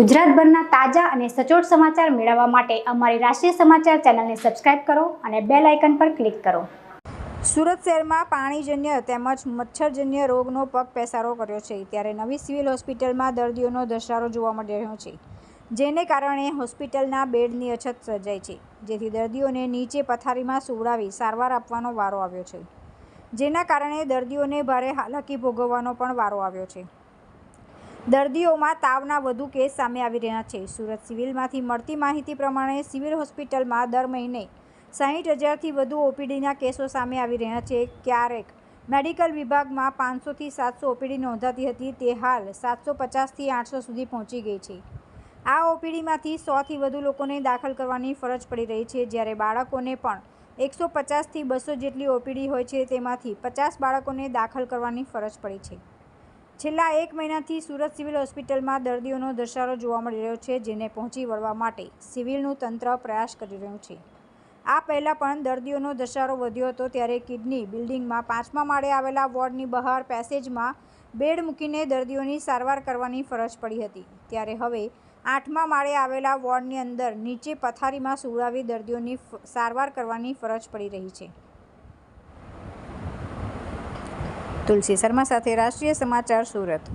ગુજરાતભરના તાજા અને સચોટ સમાચાર મેળવવા માટે અમારી રાષ્ટ્રીય સમાચાર ચેનલને સબસ્ક્રાઇબ કરો અને બેલ આઇકન પર ક્લિક કરો। સુરત શહેરમાં પાણીજન્ય તેમજ મચ્છરજન્ય રોગનો પગપેસારો કર્યો છે, ત્યારે નવી સિવિલ હોસ્પિટલમાં દર્દીઓનો ધસારો જોવા મળી રહ્યો છે, જેને કારણે હોસ્પિટલના બેડની અછત સર્જાઈ છે, જેથી દર્દીઓને નીચે પથારીમાં સુવડાવી સારવાર આપવાનો વારો આવ્યો છે, જેના કારણે દર્દીઓને ભારે હાલાકી ભોગવવાનો પણ વારો આવ્યો છે। દર્દીઓમાં તાવના વધુ કેસ સામે આવી રહ્યા છે। સુરત સિવિલમાંથી મળતી માહિતી પ્રમાણે સિવિલ હોસ્પિટલમાં દર મહિને 60,000થી વધુ ઓપીડીના કેસો સામે આવી રહ્યા છે। ક્યારેક મેડિકલ વિભાગમાં 500થી 700 ઓપીડી નોંધાતી હતી, તે હાલ 750થી 800 સુધી પહોંચી ગઈ છે। આ ઓપીડીમાંથી 100થી વધુ લોકોને દાખલ કરવાની ફરજ પડી રહી છે, જ્યારે બાળકોને પણ 150થી 200 જેટલી ઓપીડી હોય છે, તેમાંથી 50 બાળકોને દાખલ કરવાની ફરજ પડી છે। છેલ્લા 1 મહિનાથી સુરત સિવિલ હોસ્પિટલમાં દર્દીઓનો ધસારો જોવા મળી રહ્યો છે, જેને પહોંચી વળવા માટે સિવિલનું તંત્ર પ્રયાસ કરી રહ્યું છે। આ પહેલાં પણ દર્દીઓનો ધસારો વધ્યો હતો, ત્યારે કિડની બિલ્ડિંગમાં 5મા માળે આવેલા વોર્ડની બહાર પેસેજમાં બેડ મૂકીને દર્દીઓની સારવાર કરવાની ફરજ પડી હતી, ત્યારે હવે 8મા માળે આવેલા વોર્ડની અંદર નીચે પથારીમાં સુવડાવી દર્દીઓની સારવાર કરવાની ફરજ પડી રહી છે। તુલસી શર્મા સાથે રાષ્ટ્રીય સમાચાર, સુરત।